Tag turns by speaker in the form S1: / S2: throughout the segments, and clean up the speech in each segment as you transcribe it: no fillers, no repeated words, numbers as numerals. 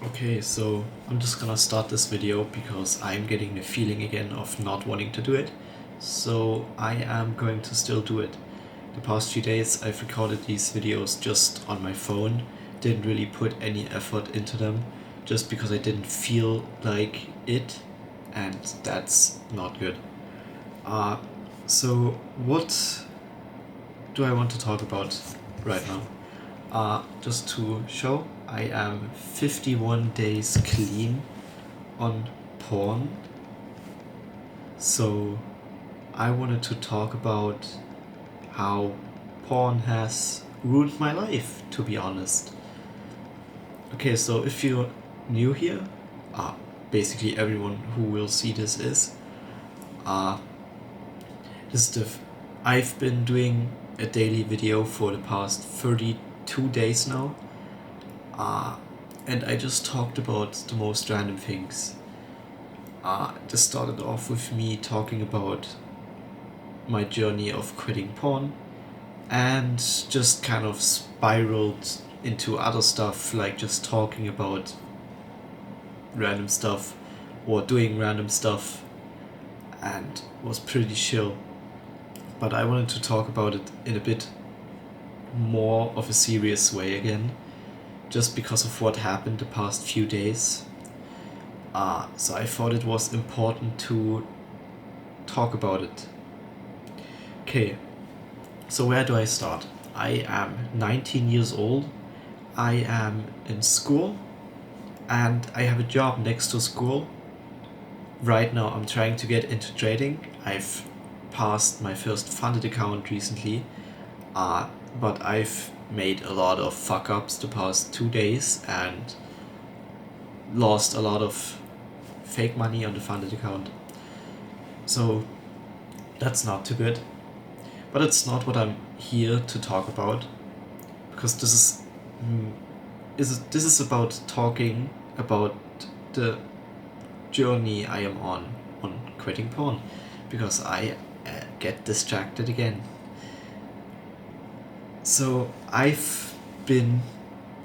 S1: Okay, so I'm just gonna start this video because I'm getting the feeling again of not wanting to do it. So I am going to still do it. The past few days I've recorded these videos just on my phone, didn't really put any effort into them, just because I didn't feel like it, and that's not good. Uh, so what do I want to talk about right now? Just to show, I am 51 days clean on porn. So I wanted to talk about how porn has ruined my life, to be honest. Okay, so if you're new here, uh, basically everyone who will see this is, uh, this is I've been doing a daily video for the past 32 days now, uh, and I just talked about the most random things. This started off with me talking about my journey of quitting porn, and just kind of spiraled into other stuff, like just talking about random stuff or doing random stuff, and was pretty chill. But I wanted to talk about it in a bit more of a serious way again, just because of what happened the past few days. So I thought it was important to talk about it. Okay, so where do I start? I am 19 years old, I am in school, and I have a job next to school. Right now I'm trying to get into trading. I've passed my first funded account recently, but I've made a lot of fuck ups the past 2 days and lost a lot of fake money on the funded account. So that's not too good. But it's not what I'm here to talk about, because this is about talking about the journey I am on quitting porn, because I get distracted again. So I've been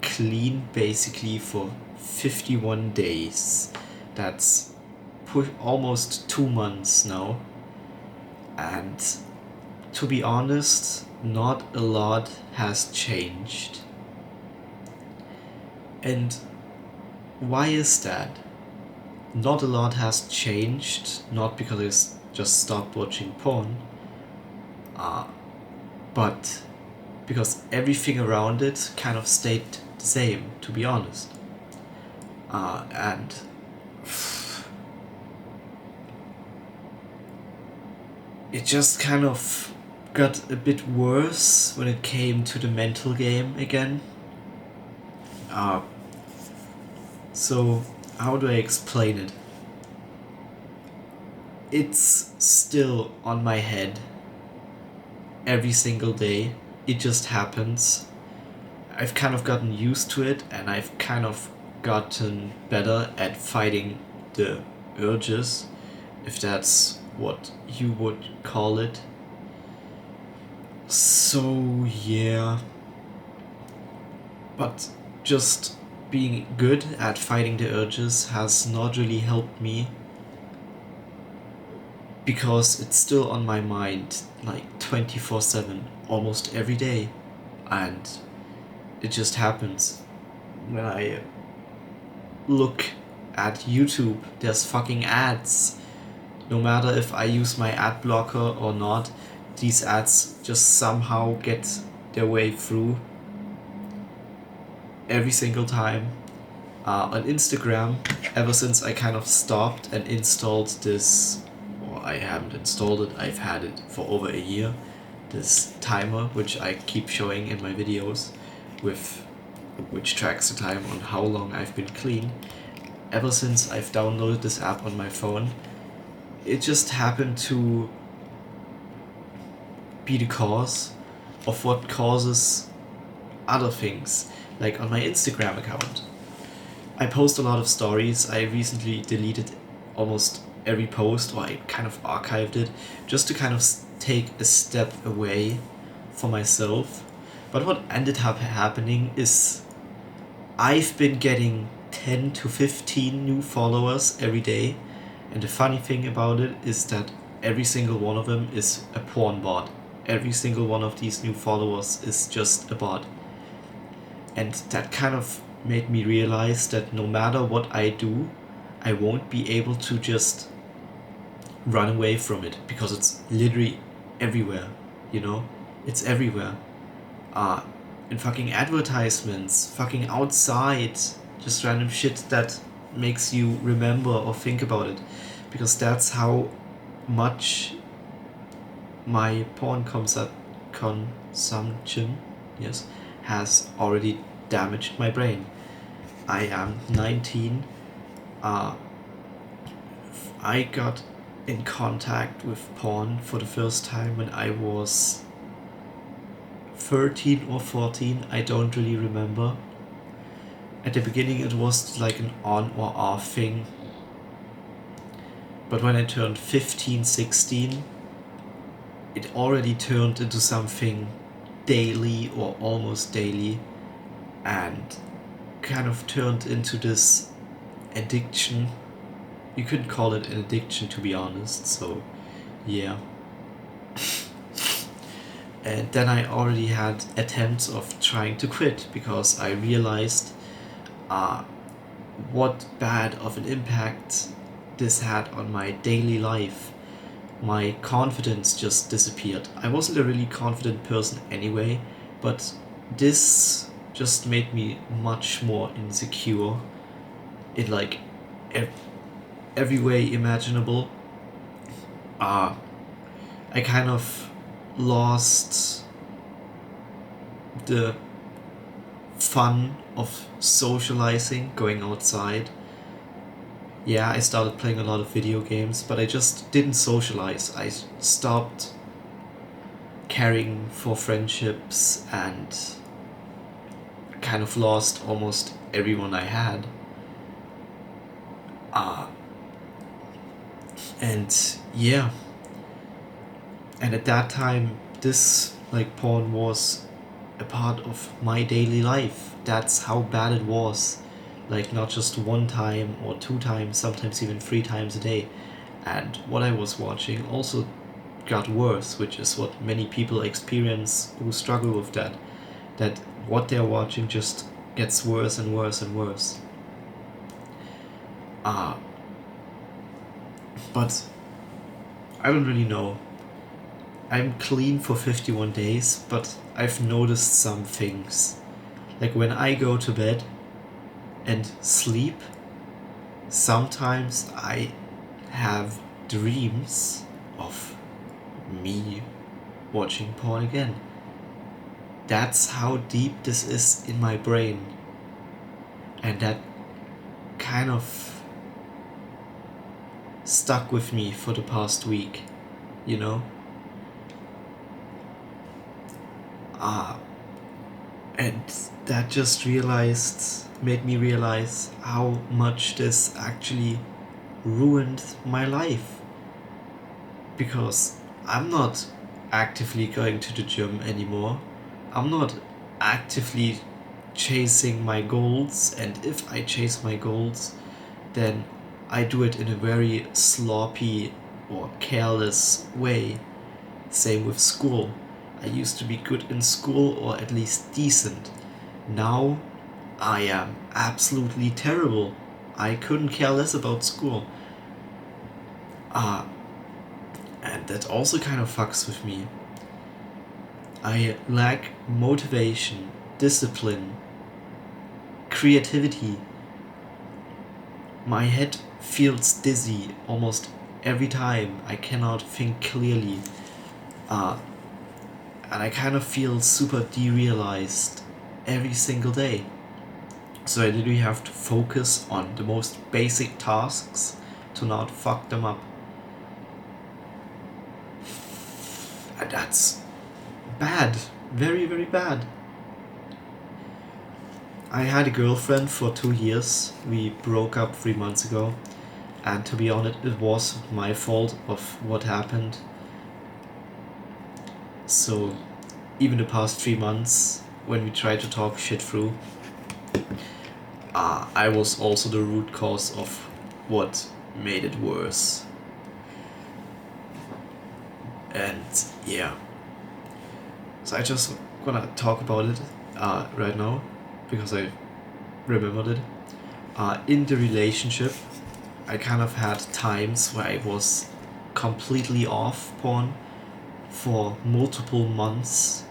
S1: clean basically for 51 days. That's almost 2 months now. And to be honest, not a lot has changed. And why is that? Not a lot has changed, not because I just stopped watching porn, but because everything around it kind of stayed the same, to be honest. And it just kind of got a bit worse when it came to the mental game again. So, how do I explain it? It's still on my head every single day. It just happens. I've kind of gotten used to it, and I've kind of gotten better at fighting the urges, if that's what you would call it. So, yeah. But just being good at fighting the urges has not really helped me, because it's still on my mind like 24/7, almost every day. And it just happens. When I look at YouTube, there's fucking ads. No matter if I use my ad blocker or not, these ads just somehow get their way through every single time. On Instagram, ever since I kind of stopped and installed this, or I haven't installed it, I've had it for over a year, this timer which I keep showing in my videos, with which tracks the time on how long I've been clean. Ever since I've downloaded this app on my phone, it just happened to be the cause of what causes other things, like on my Instagram account. I post a lot of stories. I recently deleted almost every post, or I kind of archived it, just to kind of take a step away for myself. But what ended up happening is I've been getting 10 to 15 new followers every day. And the funny thing about it is that every single one of them is a porn bot. Every single one of these new followers is just a bot. And that kind of made me realize that no matter what I do, I won't be able to just run away from it, because it's literally everywhere, you know? It's everywhere. In fucking advertisements, fucking outside, just random shit that makes you remember or think about it, because that's how much my porn consumption, yes, has already damaged my brain. I am 19. I got in contact with porn for the first time when I was 13 or 14. I don't really remember. At the beginning it was like an on or off thing. But when I turned 15, 16, it already turned into something daily or almost daily, and kind of turned into this addiction. You couldn't call it an addiction, to be honest, so yeah. And then I already had attempts of trying to quit, because I realized what bad of an impact this had on my daily life. My confidence just disappeared. I wasn't a really confident person anyway, but this just made me much more insecure in like every way imaginable. I kind of lost the fun of socializing, going outside. Yeah, I started playing a lot of video games, but I just didn't socialize. I stopped caring for friendships and kind of lost almost everyone I had. And yeah. And at that time, this like porn was a part of my daily life. That's how bad it was. Like, not just one time or two times, sometimes even 3 times a day. And what I was watching also got worse, which is what many people experience who struggle with that. That what they're watching just gets worse and worse and worse. But I don't really know. I'm clean for 51 days, but I've noticed some things. Like when I go to bed and sleep, sometimes I have dreams of me watching porn again. That's how deep this is in my brain. And that kind of stuck with me for the past week, you know? And that just made me realize how much this actually ruined my life. Because I'm not actively going to the gym anymore. I'm not actively chasing my goals, and if I chase my goals, then I do it in a very sloppy or careless way. Same with school. I used to be good in school, or at least decent. Now I am absolutely terrible. I couldn't care less about school. And that also kind of fucks with me. I lack motivation, discipline, creativity. My head feels dizzy almost every time. I cannot think clearly. And I kind of feel super derealized every single day. So I literally have to focus on the most basic tasks to not fuck them up. And that's bad. Very, very bad. I had a girlfriend for 2 years. We broke up 3 months ago. And to be honest, it was my fault of what happened. So even the past 3 months, when we tried to talk shit through, I was also the root cause of what made it worse. And yeah. So I just wanna talk about it right now because I remembered it. In the relationship, I kind of had times where I was completely off porn for multiple months.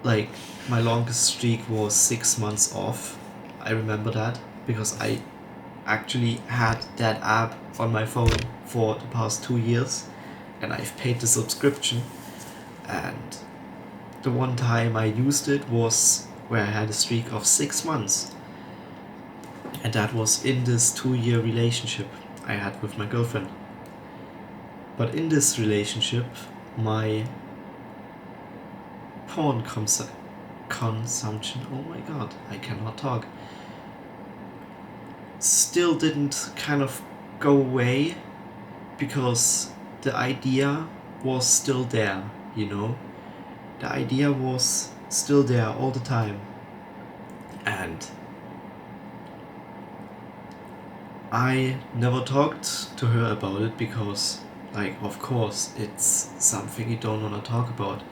S1: Like, my longest streak was 6 months off. I remember that because I actually had that app on my phone for the past 2 years and I've paid the subscription. And the one time I used it was where I had a streak of 6 months. And that was in this 2-year relationship I had with my girlfriend. But in this relationship, my porn consumption, oh my god, I cannot talk, still didn't kind of go away because the idea was still there, you know? The idea was still there all the time. And I never talked to her about it because, like, of course, it's something you don't want to talk about.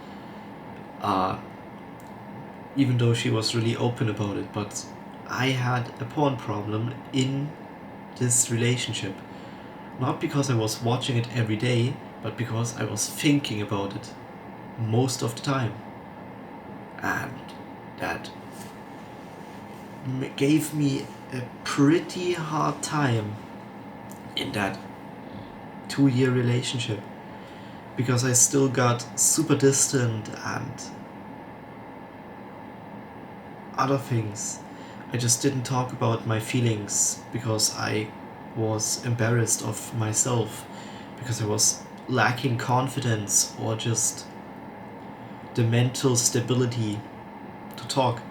S1: Even though she was really open about it, but I had a porn problem in this relationship. Not because I was watching it every day, but because I was thinking about it most of the time. And that gave me a pretty hard time in that 2-year relationship. Because I still got super distant and other things. I just didn't talk about my feelings because I was embarrassed of myself, because I was lacking confidence or just the mental stability to talk.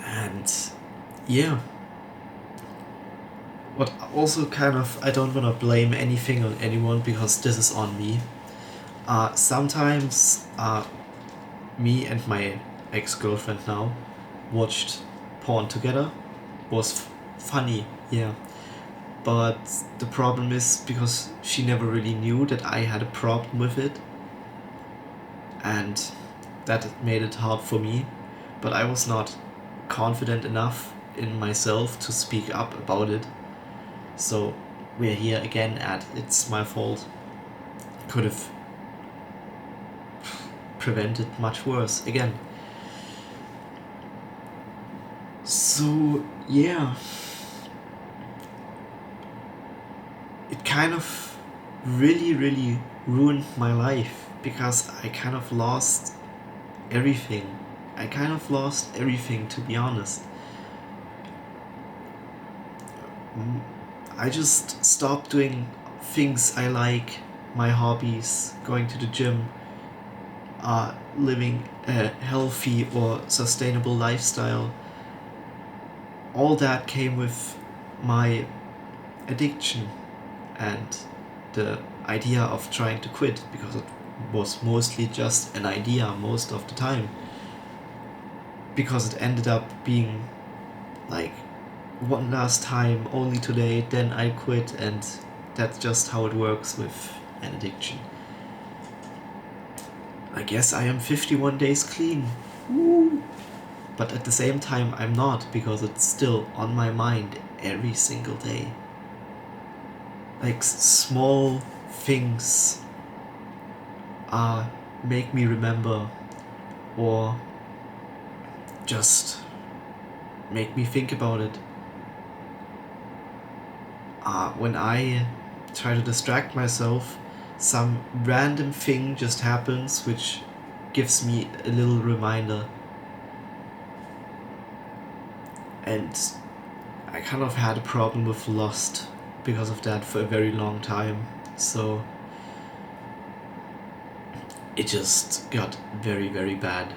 S1: And yeah. What also kind of, I don't want to blame anything on anyone because this is on me. Sometimes me and my ex-girlfriend now watched porn together. Was funny, yeah. But the problem is because she never really knew that I had a problem with it. And that made it hard for me. But I was not confident enough in myself to speak up about it. So we're here again at it's my fault. Could have prevented much worse again. So yeah, it kind of really ruined my life because I kind of lost everything. I kind of lost everything, to be honest. I just stopped doing things I like, my hobbies, going to the gym, living a healthy or sustainable lifestyle. All that came with my addiction and the idea of trying to quit, because it was mostly just an idea most of the time. Because it ended up being like one last time, only today, then I quit, and that's just how it works with an addiction. I guess I am 51 days clean. Woo! But at the same time, I'm not, because it's still on my mind every single day. Like, small things make me remember, or just make me think about it. When I try to distract myself, some random thing just happens which gives me a little reminder. And I kind of had a problem with lust because of that for a very long time. So it just got very bad.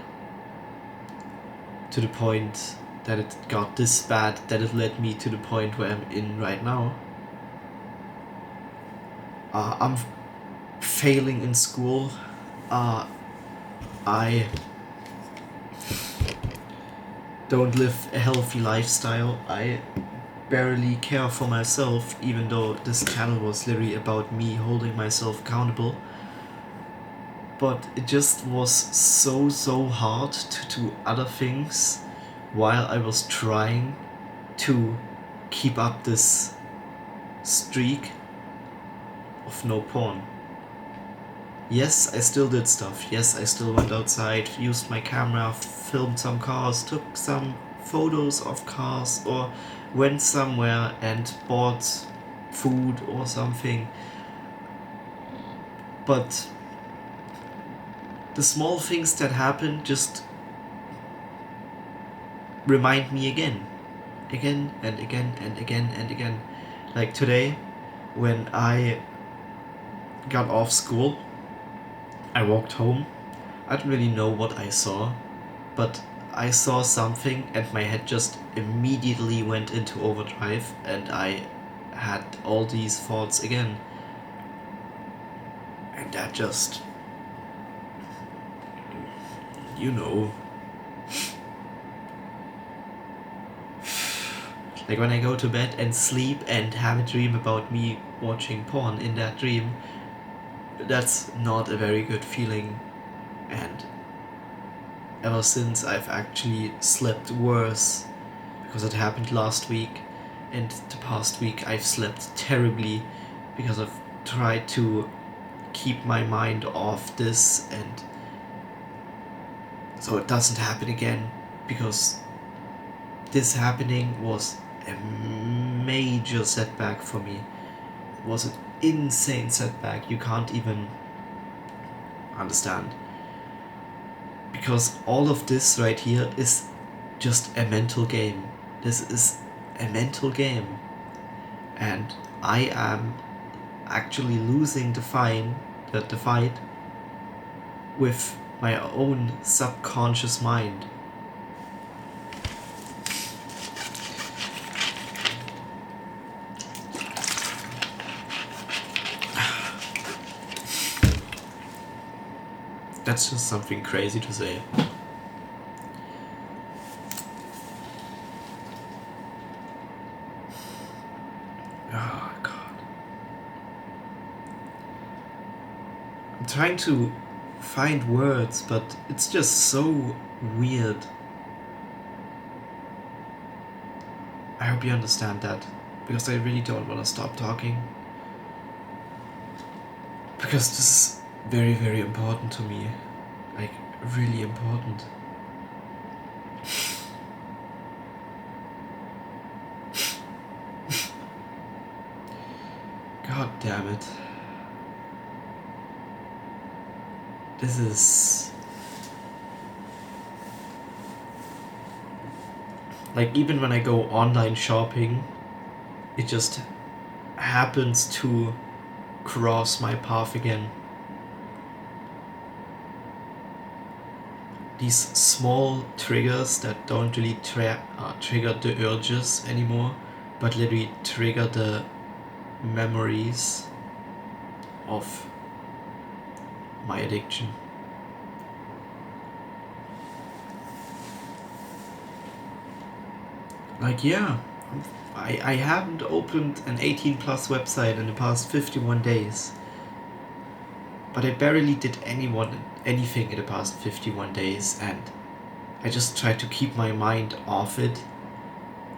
S1: To the point that it got this bad that it led me to the point where I'm in right now. I'm failing in school. I don't live a healthy lifestyle. I barely care for myself, even though this channel was literally about me holding myself accountable. But it just was so hard to do other things while I was trying to keep up this streak of no porn. Yes, I still did stuff. Yes, I still went outside, used my camera, filmed some cars, took some photos of cars, or went somewhere and bought food or something. But the small things that happen just remind me again and again and again and again. Like today, when I got off school, I walked home. I don't really know what I saw, but I saw something and my head just immediately went into overdrive and I had all these thoughts again. And that just, you know, like when I go to bed and sleep and have a dream about me watching porn in that dream, that's not a very good feeling. And ever since, I've actually slept worse because it happened last week, and the past week I've slept terribly because I've tried to keep my mind off this and so it doesn't happen again, because this happening was a major setback for me. It was an insane setback. You can't even understand. Because all of this right here is just a mental game. This is a mental game. And I am actually losing the fight with my own subconscious mind. That's just something crazy to say. Oh, God. I'm trying to find words, but it's just so weird. I hope you understand that, because I really don't want to stop talking. Because this is very, very important to me. Like, really important. God damn it. This is... like, even when I go online shopping, it just happens to cross my path again. These small triggers that don't really trigger the urges anymore, but literally trigger the memories of my addiction. Like, yeah, I haven't opened an 18 plus website in the past 51 days. But I barely did anything in the past 51 days, and I just tried to keep my mind off it,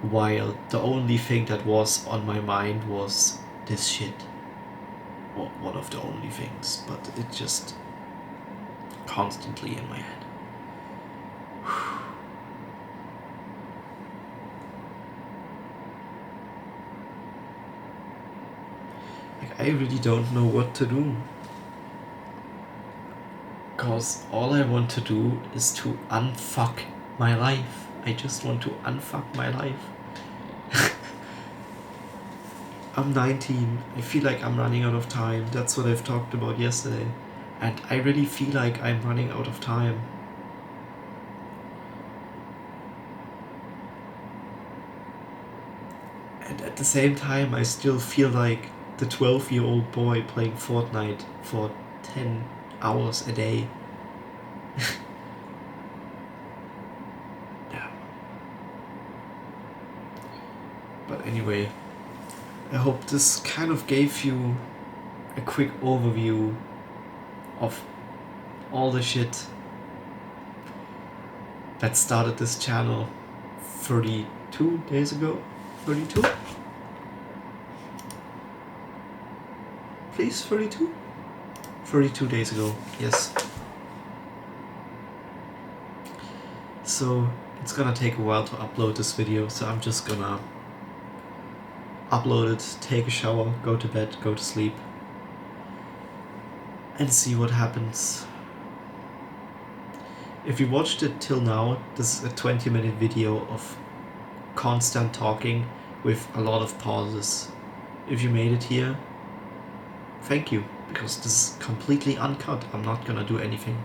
S1: while the only thing that was on my mind was this shit. Or one of the only things, but it just constantly in my head. Like, I really don't know what to do. Because all I want to do is to unfuck my life. I just want to unfuck my life. I'm 19. I feel like I'm running out of time. That's what I've talked about yesterday. And I really feel like I'm running out of time. And at the same time, I still feel like the 12-year-old boy playing Fortnite for 10 hours a day. Yeah. But anyway, I hope this kind of gave you a quick overview of all the shit that started this channel 32 days ago. 32? Please, 32? 32 days ago, yes. So it's gonna take a while to upload this video, so I'm just gonna upload it, take a shower, go to bed, go to sleep, and see what happens. If you watched it till now, this is a 20-minute video of constant talking with a lot of pauses. If you made it here, thank you, because this is completely uncut. I'm not gonna do anything.